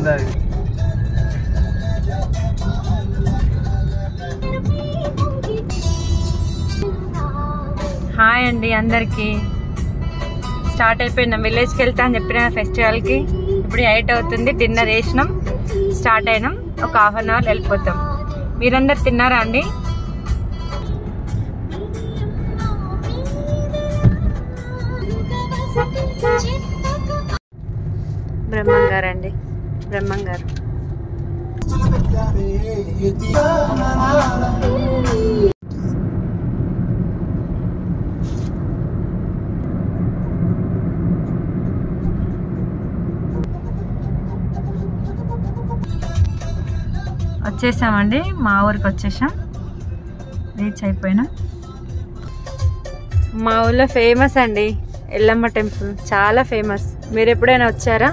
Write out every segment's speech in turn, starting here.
Hi అండి అందరికి. Start అయిపోయినాం, విలేజ్కి వెళ్తా అని చెప్పిన ఫెస్టివల్కి. ఇప్పుడు 8 అవుతుంది, డిన్నర్ చేసినాం, స్టార్ట్ అయినాం. ఒక ½ అన్ అవర్ వెళ్ళిపోతాం. మీరందరు తిన్నారా అండి? బ్రహ్మంగారు అండి, బ్రహ్మంగారు. వచ్చేసామండి, మా ఊరికి వచ్చేసాం, రీచ్ అయిపోయినా. మా ఊళ్ళో ఫేమస్ అండి ఎల్లమ్మ టెంపుల్, చాలా ఫేమస్. మీరు ఎప్పుడైనా వచ్చారా?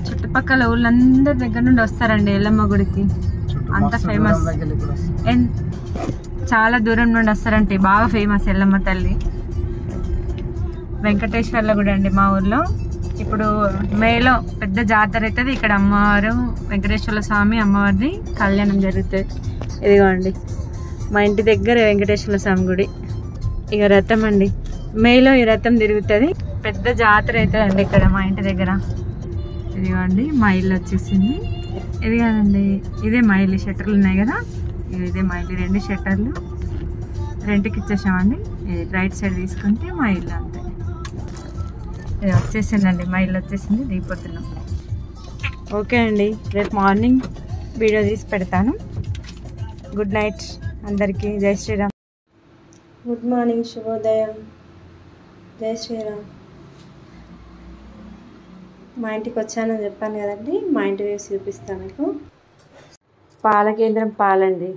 చుట్టుపక్కల ఊళ్ళందరి దగ్గర నుండి వస్తారండి ఎల్లమ్మ గుడికి, అంత ఫేమస్. చాలా దూరం నుండి వస్తారంటే బాగా ఫేమస్ ఎల్లమ్మ తల్లి. వెంకటేశ్వర్ల గుడి అండి మా ఊర్లో. ఇప్పుడు మేలో పెద్ద జాతర అవుతుంది ఇక్కడ. అమ్మవారు వెంకటేశ్వర స్వామి అమ్మవారిది కళ్యాణం జరుగుతుంది. ఇదిగోండి మా ఇంటి దగ్గర వెంకటేశ్వర స్వామి గుడి. ఇక రథం అండి, మేలో ఈ రథం తిరుగుతుంది. పెద్ద జాతర అవుతుందండి ఇక్కడ మా ఇంటి దగ్గర. ఇదిగోండి మా ఇల్లు వచ్చేసింది. ఇది కాదండి, ఇదే మా ఇల్లు. షట్టర్లు ఉన్నాయి కదా, ఇదే మా ఇల్లు. 2 షట్టర్లు రెంట్కి ఇచ్చేసామండి. ఇది రైట్ సైడ్ తీసుకుంటే మా ఇల్లు, అంతే. ఇది వచ్చేసిందండి, మా ఇల్లు వచ్చేసింది, దిగిపోతున్నాం. ఓకే అండి, రేపు మార్నింగ్ వీడియో తీసి పెడతాను. గుడ్ నైట్ అందరికీ. జై శ్రీరామ్. గుడ్ మార్నింగ్, శుభోదయం, జై శ్రీరామ్. మా ఇంటికి వచ్చానని చెప్పాను కదండి, మా ఇంటి వేసి చూపిస్తాను మీకు. పాల కేంద్రం పాలండి.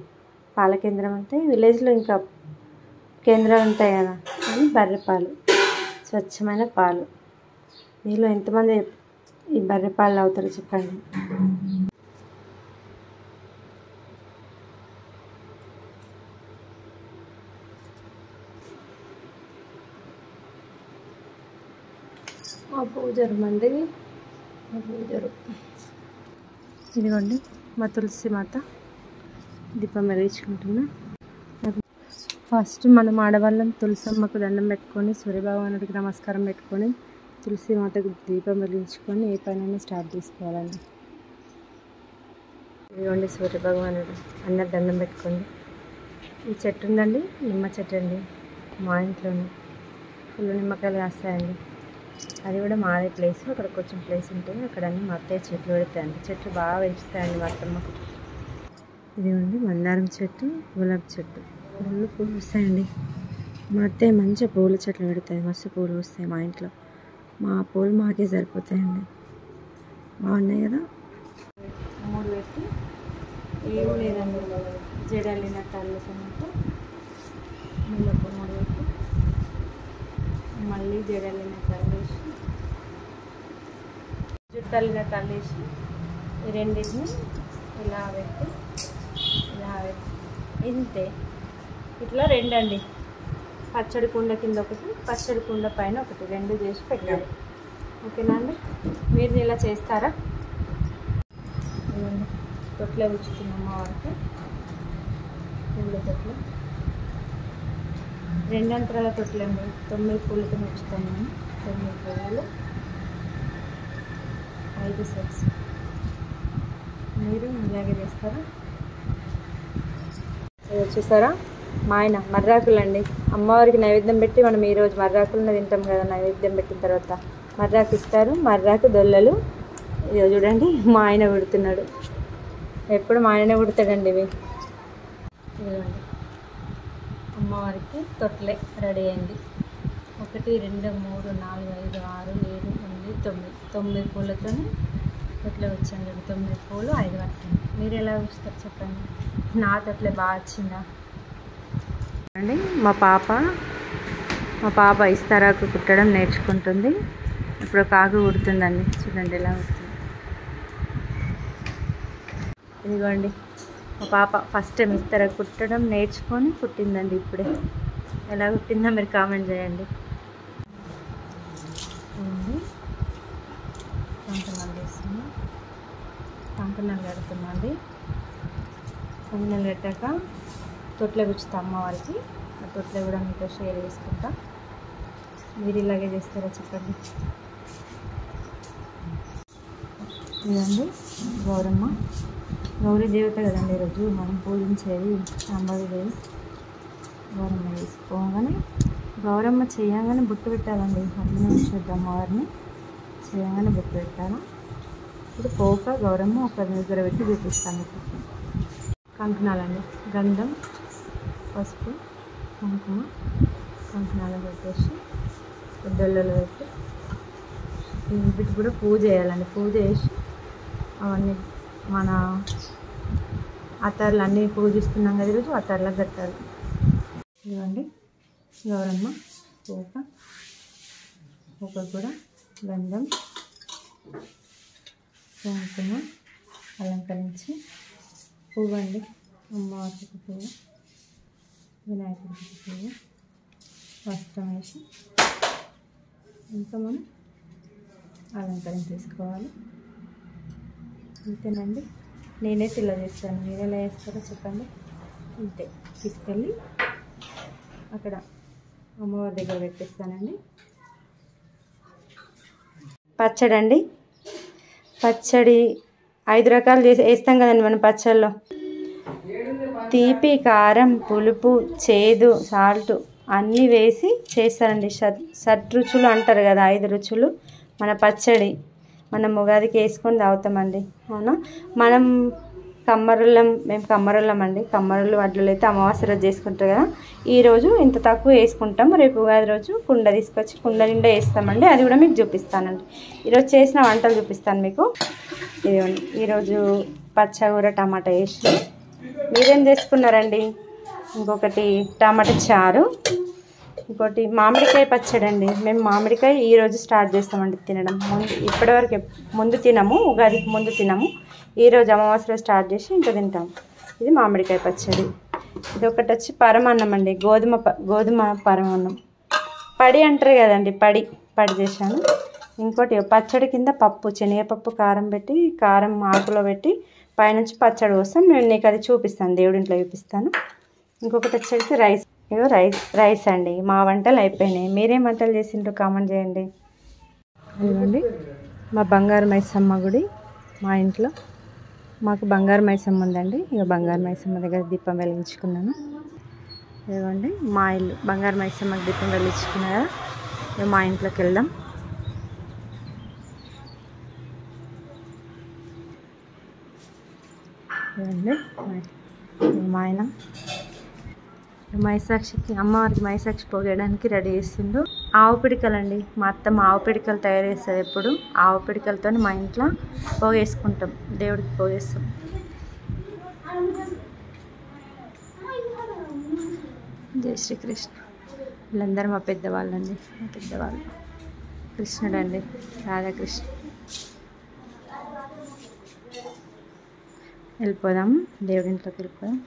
పాల కేంద్రం అంటే విలేజ్లో ఇంకా కేంద్రాలు ఉంటాయి కదా, అవి బర్రె పాలు, స్వచ్ఛమైన పాలు. మీలో ఎంతమంది ఈ బర్రె పాలు అవుతారో చెప్పండి. మా పూజరు మంది, మా పూజరు. ఇదిగోండి మా తులసి మాత, దీపం వెలిగించుకుంటున్నా. ఫస్ట్ మనం ఆడవాళ్ళం తులసమ్మకు దండం పెట్టుకొని, సూర్యభగవానుడికి నమస్కారం పెట్టుకొని, తులసి మాతకు దీపం వెలిగించుకొని ఏ పనైనా స్టార్ట్ చేసుకోవాలండి. ఇదిగోండి సూర్యభగవానుడు, అందరు దండం పెట్టుకోండి. ఈ చెట్టు ఉందండి, నిమ్మ చెట్టు అండి, మా ఇంట్లోనే ఫుల్ నిమ్మకాయలు కాస్తాయండి. అది కూడా మాదే ప్లేస్. అక్కడ కొంచెం ప్లేస్ ఉంటుంది, అక్కడ అన్నీ మా అత్తయ్య చెట్లు పెడతాయండి. చెట్లు బాగా పెంచుతాయండి మా అత్తమ్మకు. ఇదిగోండి మందారం చెట్టు, గులాబీ చెట్టు, పూలు పూలు వస్తాయండి. మా అత్తయ్య మంచిగా పూల చెట్లు పెడతాయి, మస్తు పూలు వస్తాయి మా ఇంట్లో. మా పూలు మాకే సరిపోతాయండి, బాగున్నాయి కదా. 3 పెట్టి ఏం లేదండి, జడలిన తల్లుకున్నట్టు ముళ్ళకు 3 పెట్టి మళ్ళీ జడలిన తల్లేసి, జుట్టలిన తల్లేసి, ఈ రెండింటిని ఇలా పెట్టి ఇలా పెట్టి ఇంతే. ఇట్లా 2 అండి. పచ్చడి కుండ కింద ఒకటి, పచ్చడి కుండ పైన ఒకటి, 2 చేసి పెట్టాలి. ఓకేనా అండి? మీరు ఇలా చేస్తారా? తొట్లే ఉంచుతున్నాం మా వారికి, పూల తొట్లు. 2 అంతరాల తొట్లు అండి, 9 పూలతో ఉంచుతాను నేను. 9 పువ్వులు, 5 సెట్స్. మీరు ఇలాగే చేస్తారా? చూసారా, మా ఆయన మర్రాకులండి. అమ్మవారికి నైవేద్యం పెట్టి మనం ఈరోజు మర్రాకులను తింటాం కదా, నైవేద్యం పెట్టిన తర్వాత మర్రాకు ఇస్తారు. మర్రాకు దొల్లలు. ఇదో చూడండి మా ఆయన కుడుతున్నాడు, ఎప్పుడు మా ఆయనే కుడతాడండి ఇవి. ఇదిగోండి అమ్మవారికి తొట్లే రెడీ అయింది. 1 2 3 4 5 6 7 8 9 పూలతో తొట్లే వచ్చండి. 9 పూలు 5 వస్తాయి. మీరు ఎలా వస్తారు చెప్పండి? నా తొట్లే బాగా వచ్చిందా అండి. మా పాప ఇస్తారాకు కుట్టడం నేర్చుకుంటుంది. ఇప్పుడు ఒక ఆకు కుడుతుందండి, చూడండి ఎలా కుడుతుంది. ఇదిగోండి మా పాప ఫస్ట్ టైం ఇస్తారాకు కుట్టడం నేర్చుకొని కుట్టిందండి. ఇప్పుడే ఎలా కుట్టిందో మీరు కామెంట్ చేయండి. కొంతమంది వేస్తున్నాం. కంకణాలు కడుతున్నాండి. కంకణాలు కట్టాక తొట్లే గుచ్చుతా అమ్మవారికి. ఆ తొట్లే కూడా మీతో షేర్ చేసుకుంటా. మీరు ఇలాగే చేస్తారా చెప్పండి. ఇదండి గౌరమ్మ, గౌరీ దేవత కదండి. ఈరోజు మనం పూజించేది శాంభవిదేవి. గౌరమ్మ చేసుకోగానే గౌరమ్మ చేయగానే బొట్టు పెట్టాలండి. అట్లనే ఉంచొద్దు అమ్మవారిని. చేయగానే బొట్టు పెట్టాలి. ఇప్పుడు పోక గౌరమ్మ ఒక దగ్గర పెట్టి చూపిస్తాను మీకు. కంకణాలండి, గంధం, పసుపు, కుంకుమ కంకణాలు పెట్టేసి పెద్దోళ్ళలో పెట్టి వీటికి కూడా పూజ చేయాలండి. పూజ చేసి అవన్నీ మన అత్తార్లు అన్నీ పూజిస్తున్నాం కదా ఈరోజు, అత్తార్లకు కట్టాలి. ఇవ్వండి గౌరమ్మ పోక కూడా గంధం, కుంకుమ అలంకరించి పువ్వు అండి, అమ్మవారికి పువ్వు, వినాయకుడికి పువ్వు, వస్త్రం వేసి ఇంకా మనం అలంకరించేసుకోవాలి. అంతేనండి. నేనైతే ఇలా చేస్తాను. మీరు ఎలా చేస్తారో చెప్పండి. అంతే తీసుకెళ్ళి అక్కడ అమ్మవారి దగ్గర పెట్టేస్తానండి. పచ్చడి అండి, పచ్చడి 5 రకాలు వేస్తాం కదండి మనం పచ్చళ్ళలో. తీపి, కారం, పులుపు, చేదు, సాల్ట్ అన్నీ వేసి చేస్తారండి. షడ్రుచులు అంటారు కదా, 5 రుచులు మన పచ్చడి. మనం ఉగాదికి వేసుకొని తాగుతామండి. అవునా, మనం మేము కమ్మరులం అండి. కమ్మరులు వడ్లు అయితే అమావాస్య రోజు చేసుకుంటారు కదా. ఈరోజు ఇంత తక్కువ వేసుకుంటాం. రేపు ఉగాది రోజు కుండ తీసుకొచ్చి కుండ నిండా వేస్తామండి. అది కూడా మీకు చూపిస్తానండి. ఈరోజు చేసిన వంటలు చూపిస్తాను మీకు. ఇదిగోండి, ఈరోజు పచ్చగూర టమాటా వేసి. మీరేం చేసుకున్నారండి? ఇంకొకటి టమాటా చారు, ఇంకోటి మామిడికాయ పచ్చడి అండి. మేము మామిడికాయ ఈరోజు స్టార్ట్ చేస్తామండి తినడం. ఇప్పటివరకు ముందు తినము, ఉగాదికి ముందు తినము. ఈరోజు అమావాస్యలో స్టార్ట్ చేసి ఇంకా తింటాం. ఇది మామిడికాయ పచ్చడి. ఇది ఒకటి వచ్చి పరమాన్నం అండి, గోధుమ పరమాన్నం. పడి అంటారు కదండి, పడి చేశాను. ఇంకోటి పచ్చడి కింద పప్పు, శనగపప్పు కారం పెట్టి, కారం ఆకులో పెట్టి పైనుంచి పచ్చడి వస్తాను. నేను నీకు అది చూపిస్తాను, దేవుడింట్లో చూపిస్తాను. ఇంకొకటి వచ్చేసి రైస్. ఇగో రైస్ అండి. మా వంటలు అయిపోయినాయి. మీరేం వంటలు చేసిండ్రో కామెంట్ చేయండి. ఇదిగోండి మా బంగారు మైసమ్మ గుడి. మా ఇంట్లో మాకు బంగారు మైసమ్మ ఉందండి. ఇక బంగారు మైసమ్మ దగ్గర దీపం వెలిగించుకున్నాను. ఇదిగోండి మా ఇల్లు. బంగారు మైసమ్మకి దీపం వెలిగించుకున్నారా. ఇక మా ఇంట్లోకి వెళ్దాం. ఇదండి మా ఆయన మైసాక్షికి, అమ్మవారికి మైసాక్షి పోగేయడానికి రెడీ చేస్తుండు. ఆవు పిడికలండి. మా అత్తమ్మ ఆవు పిడికలు తయారు చేస్తుంది ఎప్పుడు. ఆవు పిడికలతో మా ఇంట్లో పోగేసుకుంటాం, దేవుడికి పోగేస్తాం. జై శ్రీకృష్ణ. వీళ్ళందరూ మా పెద్దవాళ్ళండి. మా పెద్దవాళ్ళు కృష్ణుడు అండి, రాధాకృష్ణ. వెళ్ళిపోదాం, దేవుడింట్లోకి వెళ్ళిపోదాం.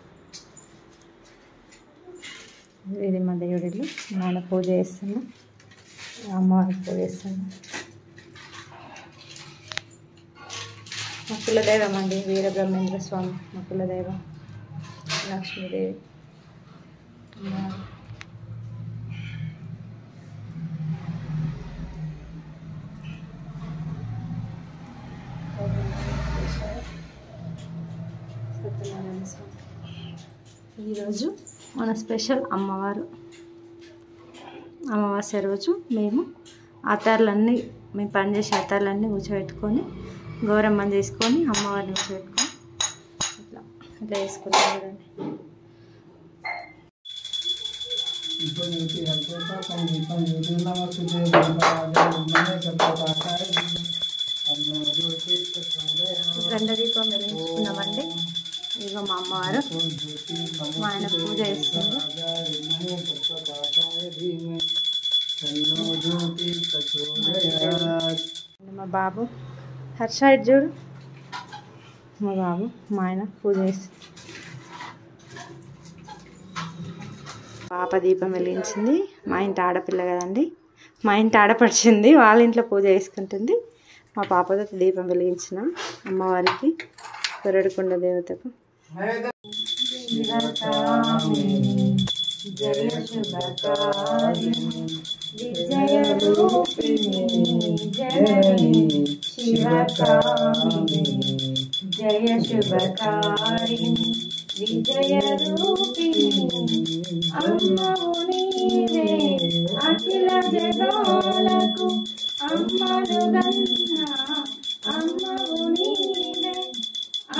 ఇది మా దేవుడిల్లు. నాన్న పూజ చేస్తాను, అమ్మవారికి పూజ చేస్తాను. మా కులదైవం అండి వీరబ్రహ్మేంద్ర స్వామి. మా కులదైవం లక్ష్మీదేవి. సత్యనారాయణ స్వామి. ఈరోజు మన స్పెషల్ అమ్మవారు. అమావాస్య రోజు మేము పనిచేసే అత్తార్లన్నీ కూర్చోబెట్టుకొని గౌరమ్మని చేసుకొని అమ్మవారిని కూర్చోబెట్టుకొని ఇట్లా వేసుకుంటాం కదండి. గండ దీపం వెలిగించుకున్నామండి. ఇక మా అమ్మవారు, మా ఆయన పూజ చేస్తుంది. మా బాబు హర్ష ఇటు చూడు. మా బాబు, మా ఆయన పూజ చేస్తుంది. పాప దీపం వెలిగించింది. మా ఇంటి ఆడపిల్ల కదండి, మా ఇంటి ఆడపడిచింది. వాళ్ళ ఇంట్లో పూజ చేసుకుంటుంది. మా పాపతో దీపం వెలిగించిన అమ్మవారికి కొరడుకొండ దేవతకు. జయ శుభకారిణి విజయ రూపిణి జనని శివకామిని జయ శుభకారిణి విజయ రూపిణి అమ్మవు నీవే అఖిల జగాలకు అమ్మను గన్నా అమ్మవు నీవే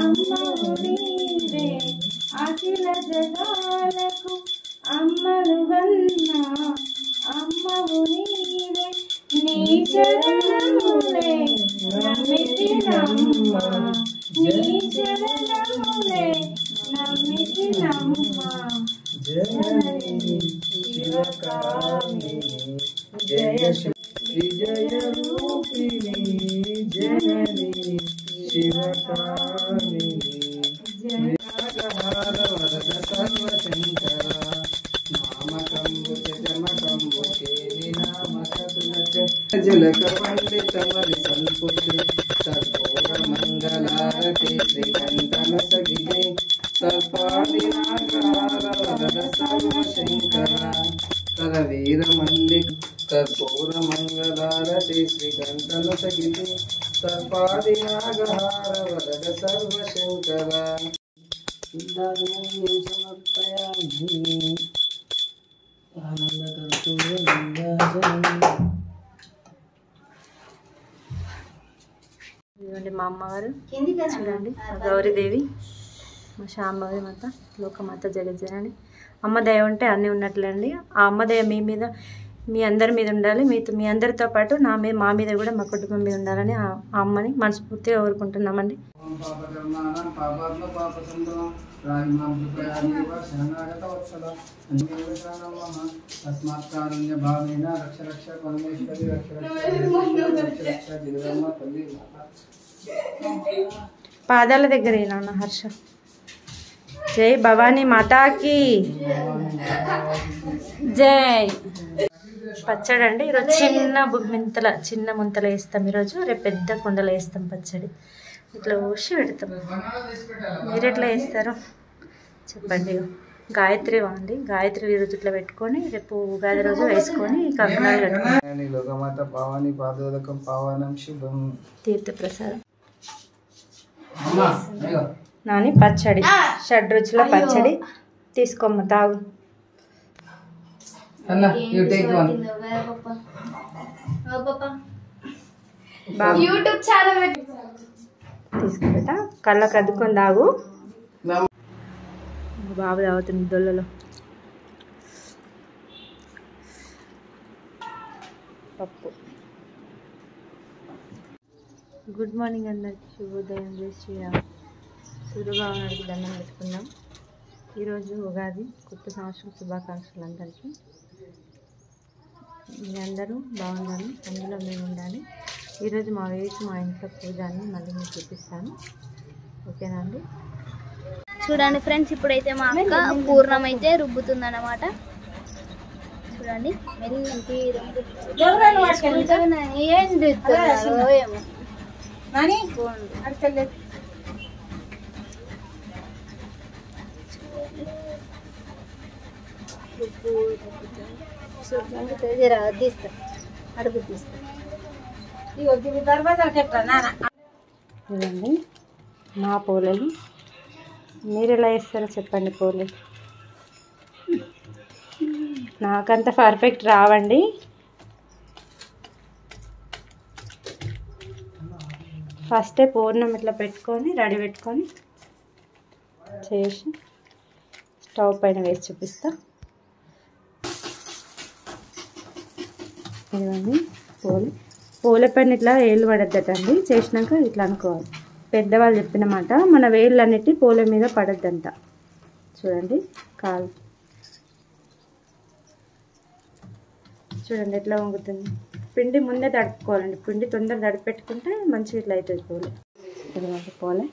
అమ్మవు నీవే అఖిల జగాలకు అమ్మను గన్నా అమ్మవు నీవే నీ చరణములే నమ్మితినమ్మ నీ చరణములే నమ్మితినమ్మ జనని శివకామిని జయ విజయ రూపిణి జనని శివకామిని జయహార వరద సర్వశంకర నామకంబు జమకంబు కేలి నామకదులచ జలక పండిత మరి సంపుటి సర్వోర మంగళారతి శ్రీకంఠన సగిదే సర్పాది నాగార వరద సర్వశంకర కరవీర మల్లిక కర్పూర మంగళారతి శ్రీకంఠన సగిదే సర్పాది నాగహార వరద సర్వశంకర సమర్పయామి ఇదిగోండి మా అమ్మగారు చూడండి గౌరీదేవి, మా శాంభవి మాత, లోకమాత జగజ్జనని. అమ్మ దయ ఉంటే అన్నీ ఉన్నట్లండి. ఆ అమ్మ దయ మీ మీద, మీ అందరి మీద ఉండాలి. మీ అందరితో పాటు మా మీద కూడా, మా కుటుంబం మీద ఉండాలని ఆ అమ్మని మనస్ఫూర్తిగా కోరుకుంటున్నామండి. పాదాల దగ్గర నాన్న హర్ష. జై భవానీ మాతాకి జై. పచ్చడి అండి ఈరోజు చిన్న ముంతలు వేస్తాం. ఈరోజు రేపు పెద్ద కుండలు వేస్తాం పచ్చడి. ఇట్లా ఊసి పెడతాం. మీరు ఎట్లా వేస్తారో చెప్పండి. గాయత్రి వాండి, గాయత్రి ఈరోజు ఇట్లా పెట్టుకొని రేపు ఉగాది రోజు వేసుకొని కంకణాలు కట్టుకోండి. తీర్థప్రసాదం నాని పచ్చడి, షడ్రుచుల పచ్చడి తీసుకోమ్మ తాగు. తీసుకుంటా కళ్ళకు అద్దుకొని తాగు. బాబు తాగుతుంది దొల్లలో. పప్పు. గుడ్ మార్నింగ్ అందరికి, శుభోదయం. జై శ్రీరామ్. సూర్యభగవానుడికి దండం పెట్టుకుందాం. ఈరోజు ఉగాది, కొత్త సంవత్సరం శుభాకాంక్షలు అందరికీ. మీ అందరూ బాగుండాలి, అందులో మేము ఉండాలి. ఈరోజు మా ఇంట్లో పూజాన్ని మళ్ళీ మీకు చూపిస్తాను. ఓకేనా అండి? చూడండి ఫ్రెండ్స్, ఇప్పుడైతే మా అక్క పూర్ణం అయితే రుబ్బుతుంది అన్నమాట. చూడండి తీస్తా అడుగు తీస్తా. చూడండి మా పూలలు. మీరు ఎలా వేస్తారో చెప్పండి. పూలు నాకంత పర్ఫెక్ట్ రావండి. ఫస్టే పూర్ణం ఇట్లా పెట్టుకొని రెడీ పెట్టుకొని చేసి స్టవ్ పైన వేసి చూపిస్తా. ఇదిగోండి పూల పైన ఇట్లా వేళ్ళు పడద్దటండి. చేసినాక ఇట్లా అనుకోవాలి. పెద్దవాళ్ళు చెప్పిన మాట, మన వేళ్ళన్నిటి పూల మీద పడద్దంట. చూడండి కాలు చూడండి ఎట్లా వంగుతుంది. పిండి ముందే తడుపుకోవాలండి. పిండి తొందర తడిపెట్టుకుంటే మంచిగా ఇట్లా అవుతుంది పూలు. ఇదిగోండి పూలే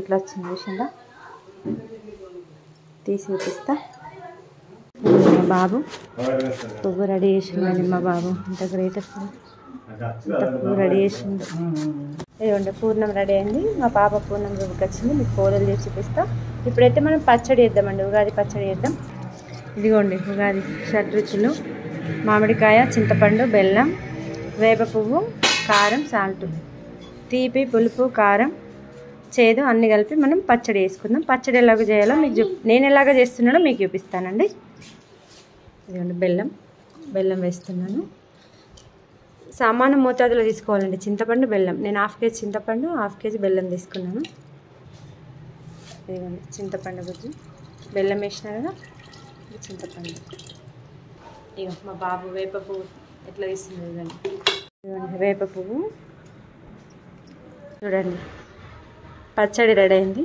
ఇట్లా వచ్చింది విషయంగా తీసి చూపిస్తా. మా బాబు పువ్వు రెడీ చేసిందండి. మా బాబు అంత గ్రేట్ అసలు. పువ్వు రెడీ చేసింది. ఇదిగోండి పూర్ణం రెడీ అయింది. మా పాప పూర్ణం రుబ్బుకి వచ్చింది. మీకు పూలలు చేసి చూపిస్తా. ఇప్పుడైతే మనం పచ్చడి చేద్దామండి. ఉగాది పచ్చడి చేద్దాం. ఇదిగోండి ఉగాది షడ్రుచులు: మామిడికాయ, చింతపండు, బెల్లం, వేప పువ్వు, కారం, సాల్ట్, తీపి, పులుపు, కారం, చేదు అన్నీ కలిపి మనం పచ్చడి వేసుకుందాం. పచ్చడి ఎలాగ చేయాలో మీకు నేను ఎలాగ చేస్తున్నానో మీకు చూపిస్తానండి. ఇదిగోండి బెల్లం వేస్తున్నాను. సామాను మోతాదులో తీసుకోవాలండి. చింతపండు, బెల్లం. నేను 1/2 కేజీ చింతపండు, 1/2 కేజీ బెల్లం తీసుకున్నాను. ఇదిగోండి చింతపండు గుజ్జు, బెల్లం వేసిన కదా, చింతపండు. ఇక మా బాబు వేప పువ్వు ఎట్లా తీస్తుంది చూడండి. ఇదిగోండి వేప పువ్వు. చూడండి పచ్చడి రెడీ అయింది.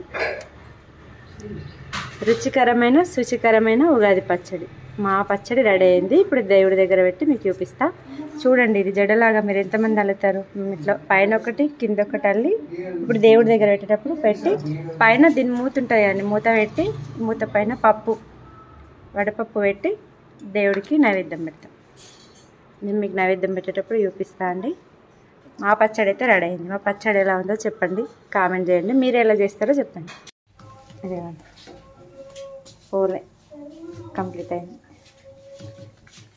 రుచికరమైన శుచికరమైన ఉగాది పచ్చడి. మా పచ్చడి రెడీ అయింది. ఇప్పుడు దేవుడి దగ్గర పెట్టి మీకు చూపిస్తా. చూడండి ఇది జడలాగా మీరు ఎంతమంది అల్లుతారు. ఇట్లా పైన ఒకటి కింద ఒకటి అల్లి ఇప్పుడు దేవుడి దగ్గర పెట్టేటప్పుడు పెట్టి పైన దీన్ని మూత ఉంటాయండి. మూత పెట్టి మూత పైన వడపప్పు పెట్టి దేవుడికి నైవేద్యం పెడతాం. నేను మీకు నైవేద్యం పెట్టేటప్పుడు చూపిస్తా అండి. మా పచ్చడి అయితే రెడీ అయింది. మా పచ్చడి ఎలా ఉందో చెప్పండి, కామెంట్ చేయండి. మీరు ఎలా చేస్తారో చెప్పండి. అదే పూలే కంప్లీట్ అయింది.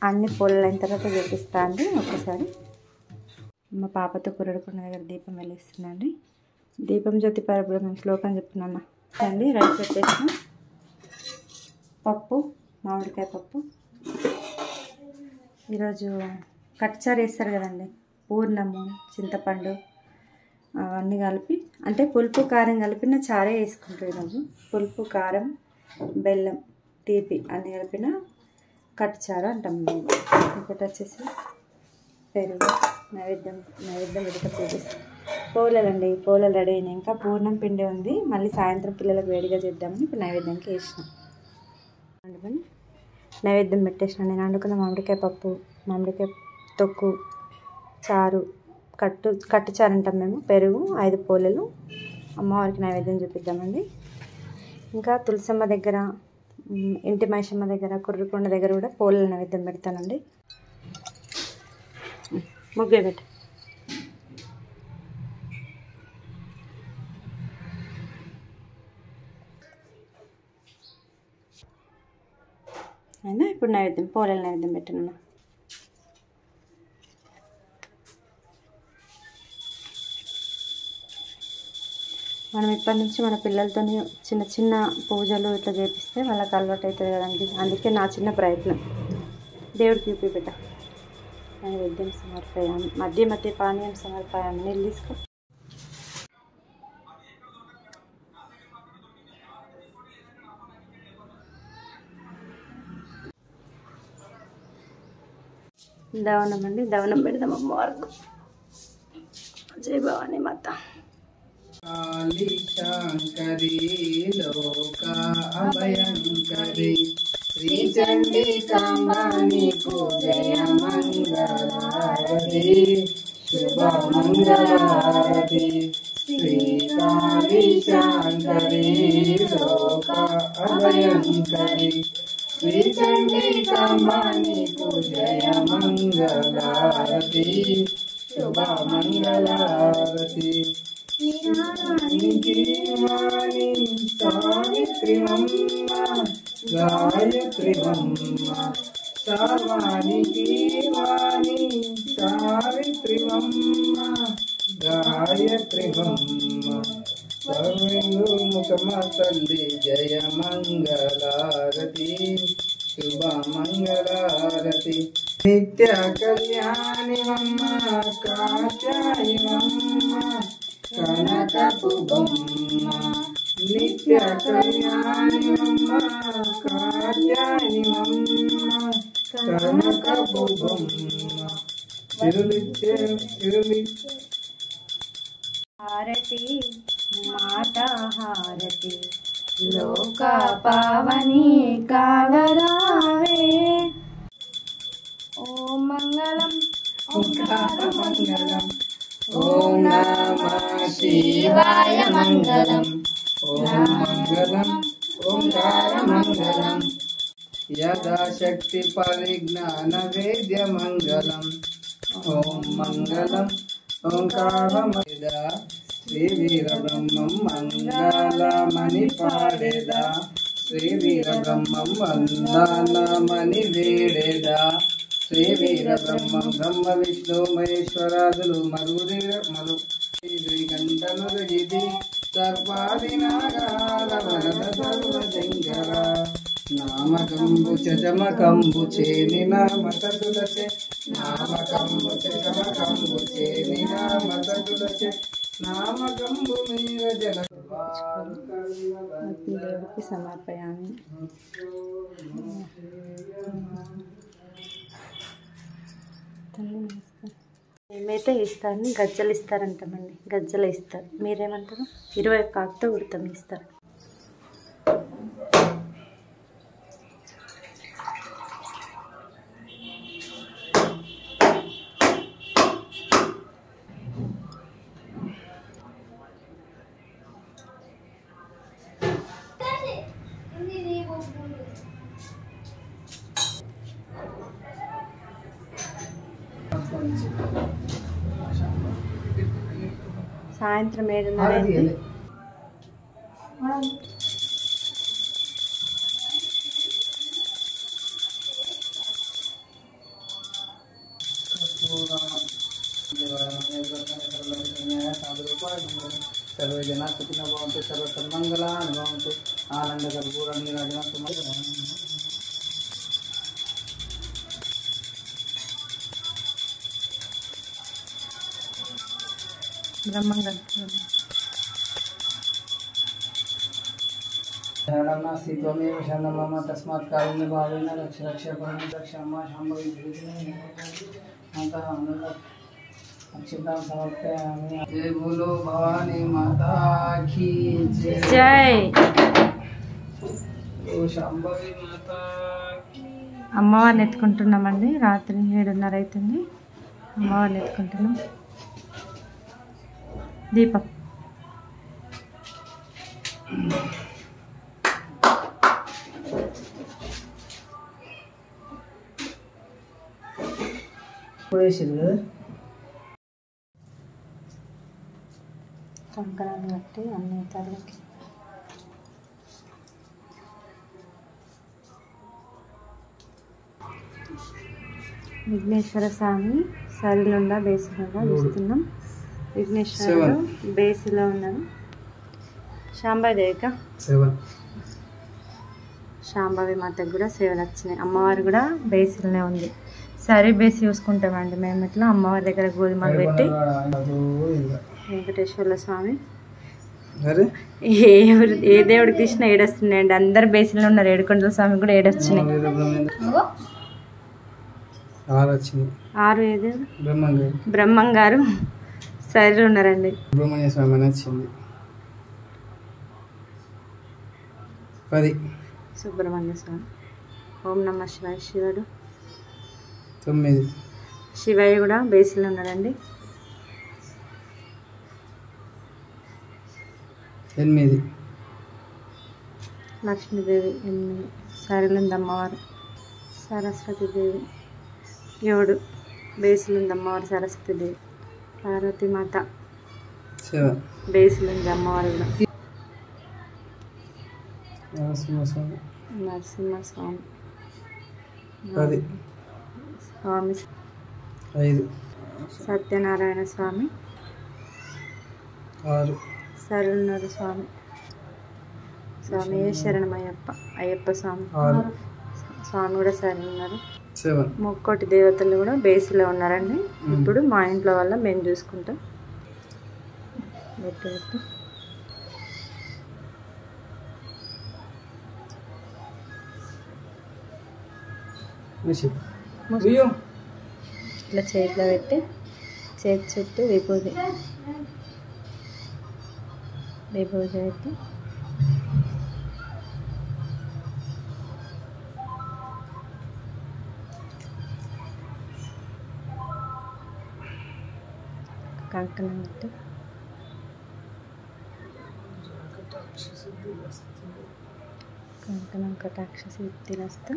అన్ని పూలలు అయిన తర్వాత చూపిస్తా అండి. ఒక్కసారి మా పాపతో కుర్రడుకున్న దగ్గర దీపం వెలిగిస్తున్నా అండి. దీపం జ్యోతి పరబ్రహ్మం శ్లోకం చెప్తున్నాను అండి. రైస్ పెట్టేసిన పప్పు, మామిడికాయ పప్పు. ఈరోజు కట్చారు వేస్తారు కదండి. పూర్ణము, చింతపండు అవన్నీ కలిపి, అంటే పులుపు కారం కలిపిన చారే వేసుకుంటారు ఈరోజు. పులుపు, కారం, బెల్లం, తీపి అన్నీ కలిపిన కట్చారు అంటాం మేము. ఇంకోటి వచ్చేసి పెరుగు, నైవేద్యం పెడితే పూజిస్తాం. పోలేలండి, పోలలు రెడీ అయినాయి. ఇంకా పూర్ణం పిండి ఉంది. మళ్ళీ సాయంత్రం పిల్లలకు వేడిగా చేద్దామని ఇప్పుడు నైవేద్యంకి వేసినాం. అందుకని నైవేద్యం పెట్టేసిన. నేను వండుకున్న మామిడికాయ పప్పు, మామిడికాయ తొక్కు, చారు, కట్టు చారు అంటాం మేము, పెరుగు, 5 పోలలు అమ్మవారికి నైవేద్యం చూపిద్దామండి. ఇంకా తులసమ్మ దగ్గర, ఇంటి మైషమ్మ దగ్గర, కుర్రకొండ దగ్గర కూడా పోలల నైవేద్యం పెడతానండి. ముగ్గే పెట్ట అయినా ఇప్పుడు నైవేద్యం పోలల నైవేద్యం పెట్టాను. మనం ఇప్పటి నుంచి మన పిల్లలతో చిన్న చిన్న పూజలు ఇట్లా చేపిస్తే వాళ్ళకి అలవాటు అవుతుంది కదండి. అందుకే నా చిన్న ప్రయత్నం. దేవుడికి చూపిబెట్ట. నైవేద్యం సమర్పయామి, మధ్య పానీయం సమర్పయామి. నీళ్ళు తీసుకో. దవనం అండి, దవనం పెడదాం అమ్మవారికి. జై భవానీ మాత. శంకరీ లోక అభయంకరీ శ్రీ చండికాంబాని పూజయ మంగళారతి శుభ మంగళారతి. శ్రీ కాళీ శంకరీ లోక అభయంకరీ శ్రీ చండికాంబాని పూజయ మంగళారతి శుభ మంగళారతి. జీవాని సావిత్రిమమ్మ గాయత్రిమమ్మ సర్వాణి జీవాని సావిత్రిమమ్మ గాయత్రిమమ్మ సర్వేందుముఖమ తల్లి జయ మంగళారతి శుభ మంగళారతి. నిత్య కళ్యాణి మమ్మ కాత్యాయి మమ్మ కనకపు బొమ్మ. నిత్య కళ్యాణి మమ్మ కాత్యాయి మమ్మ కనకపు బొమ్మ. తిరులిచ్చే హారతి మాతా హారతి లోక పావని కావరావే. ఓం మంగళం ఓంకార మంగళం. ఓం నమః శివాయ మంగళం. ఓం మంగళం ఓంకార మంగళం. యథాశక్తి పరిజ్ఞాన వేద్య మంగళం. ఓం మంగళం ఓంకారమేద శ్రీ వీర బ్రహ్మం మంగళమని పాడేదా శ్రీ వీర బ్రహ్మం వందనమని వేడేదా శ్రీ వీర బ్రహ్మం బ్రహ్మ విష్ణు మహేశ్వరాదులు మరు గంటలు ఇది సర్వాది నాగాల వరద సర్వశంకర నామకంబు చమకంబు చేని నామతులసే నామకంబు చమకంబు చేని నామతులసే నామకంబు మీద జల దేవుడికి సమర్పయామి. మేమైతే ఇస్తారని గజ్జలు ఇస్తారంటామండి. గజ్జలు ఇస్తారు. మీరేమంటారు? 21 కాకుతో ఉడతాం ఇస్తారు. సాయంత్రం 7:30 सर्वे जना सुखिनो भवन्तु सर्व सन्मङ्गलानि भवन्तु आनन्द कर्पूर नीराजनं బ్రహ్మంగా शरणं नास्ति त्वमेव शरणं मम तस्मात् कारुण्य भावेन रक्ष रक्ष परं रक्ष अम्मा शाम्भवी अतः अक्षतां समर्पयामि। जय बोलो भवानी माता की जय। జై. ओ शाम्भवी माता की। అమ్మవారిని ఎత్తుకుంటున్నామండి. రాత్రి 7:30 అవుతుంది. అమ్మవారిని ఎత్తుకుంటున్నాం. దీపం కంకణాలు కట్టి అన్ని తలకి విఘ్నేశ్వర స్వామి సరిలుండా బేసిలుండా చూస్తున్నాం. విఘ్నేశ్వరుడు బేసిలో ఉన్నారు. శాంభవి దేవిక శాంభవి మాతకు కూడా సేవలు వచ్చినాయి. అమ్మవారు కూడా బేసిలోనే ఉంది. సరే బేసి చూసుకుంటామండి మేము. ఇట్లా అమ్మవారి దగ్గర గోధుమలు పెట్టి వెంకటేశ్వర్ల స్వామి ఏ దేవుడికి తీసినా ఏడొస్తున్నాయండి. అందరు బేసిలో ఉన్నారు. ఏడుకొండల స్వామి కూడా ఏడొచ్చినాయి. 6 ఏది బ్రహ్మం గారు సరే ఉన్నారండి. సుబ్రహ్మణ్య స్వామి నచ్చింది 10 సుబ్రహ్మణ్య స్వామి. ఓం నమ శివాయ శివుడు 9 శివయ్య కూడా బేసిలో ఉన్నారండి. 8 లక్ష్మీదేవి 8 సరిలుంది అమ్మవారు. సరస్వతీదేవి 7 బేసిలుంది అమ్మవారు. సరస్వతీదేవి పార్వతీ మాత 7 బేసిలుంది అమ్మవారు కూడా. నరసింహస్వామి నరసింహస్వామి 10 స్వామి 5 సత్యనారాయణ స్వామి 6 సరున్నారు స్వామి. స్వామి శరణమయ్యప్ప అయ్యప్ప స్వామి 6 స్వామి కూడా సరున్నారు. 7 ముక్కోటి దేవతలు కూడా బేసిలో ఉన్నారండి. ఇప్పుడు మా ఇంట్లో వల్ల మేము చూసుకుంటాం. ఇట్లా చేతిలో పెట్టి చేతి చుట్టూ విభూది పెట్టి కంకణం పెట్టి కంకణం కటాక్ష సిద్ధిరస్తు.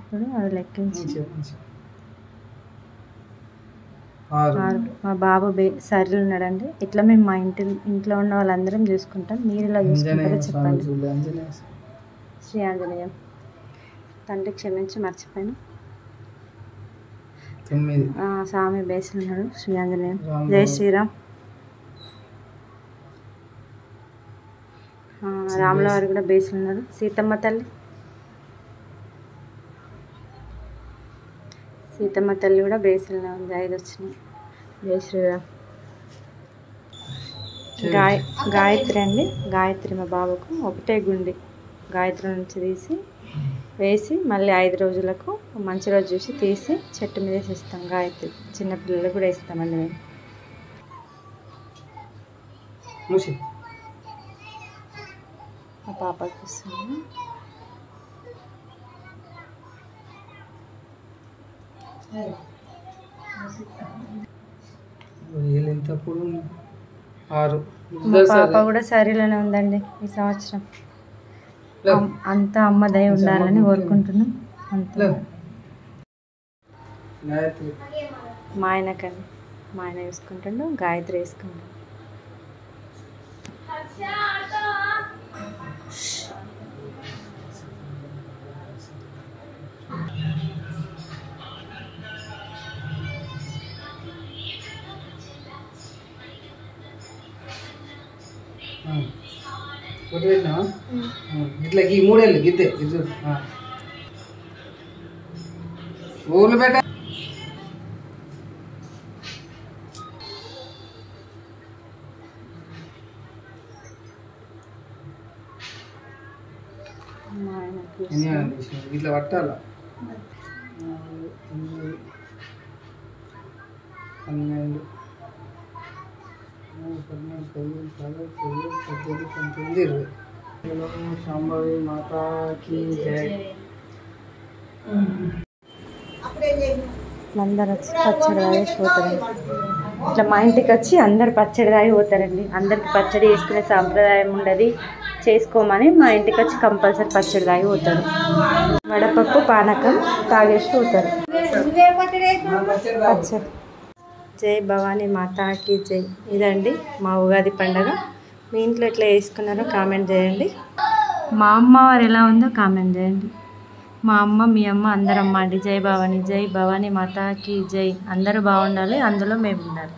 ఇప్పుడు అది లెక్కించి మా బాబు సర్లు ఉన్నాడండి. ఇట్లా మేము మా ఇంట్లో ఉన్న వాళ్ళందరం చూసుకుంటాం. మీరు ఇలా చూసుకుంటారో చెప్పండి. శ్రీ ఆంజనేయం. తండ్రి క్షమించి మర్చిపోయాను. స్వామి బేసులు ఉన్నాడు. శ్రీ ఆంజనేయం. జై శ్రీరామ్. రాముల వారు కూడా బేసులు ఉన్నారు. సీతమ్మ తల్లి కూడా బేసులునే ఉంది. 5 వచ్చినాయి. జై శ్రీరామ్. గాయత్రి అండి. గాయత్రి మా బాబుకు ఒకటే గుండి గాయత్రి నుంచి తీసి వేసి మళ్ళీ 5 రోజులకు మంచి రోజు చూసి తీసి చెట్టు మీద వేసిస్తాం. గాయత్రి చిన్నపిల్లలకు కూడా ఇస్తామండి మేము. మా పాపకి ఇస్తాము. మా పాప కూడా సరిలోనే ఉందండి ఈ సంవత్సరం. అంతా అమ్మ దయ ఉండాలని కోరుకుంటున్నాం. అంతా మా ఆయనకండి. మా ఆయన వేసుకుంటుండు. గాయత్రి వేసుకుంటాడు. ఇట్లా ఈ 3 ఏళ్ళు గిద్దే ఊర్లు పెట్ట ఇట్లా పట్టాల 12 శాంభవి మాతాకి జై. అందరు వచ్చి పచ్చడి తాగేసి పోతారండి. ఇట్లా మా ఇంటికి వచ్చి అందరు పచ్చడి తాగి పోతారండి. అందరికి పచ్చడి చేసుకునే సాంప్రదాయం ఉండదు. చేసుకోమని మా ఇంటికి వచ్చి కంపల్సరీ పచ్చడి తాగి పోతారు. వడపప్పు పానకం తాగేసి పోతారు. పచ్చడి. జై భవానీ మాతాకి జై. ఇదండి మా ఉగాది పండగ. మీ ఇంట్లో ఎట్లా చేసుకున్నారో కామెంట్ చేయండి. మా అమ్మ వారు ఎలా ఉందో కామెంట్ చేయండి. మా అమ్మ మీ అమ్మ అందరమ్మ అండి. జై భవానీ. జై భవానీ మాతాకి జై. అందరూ బాగుండాలి, అందులో మేము ఉండాలి.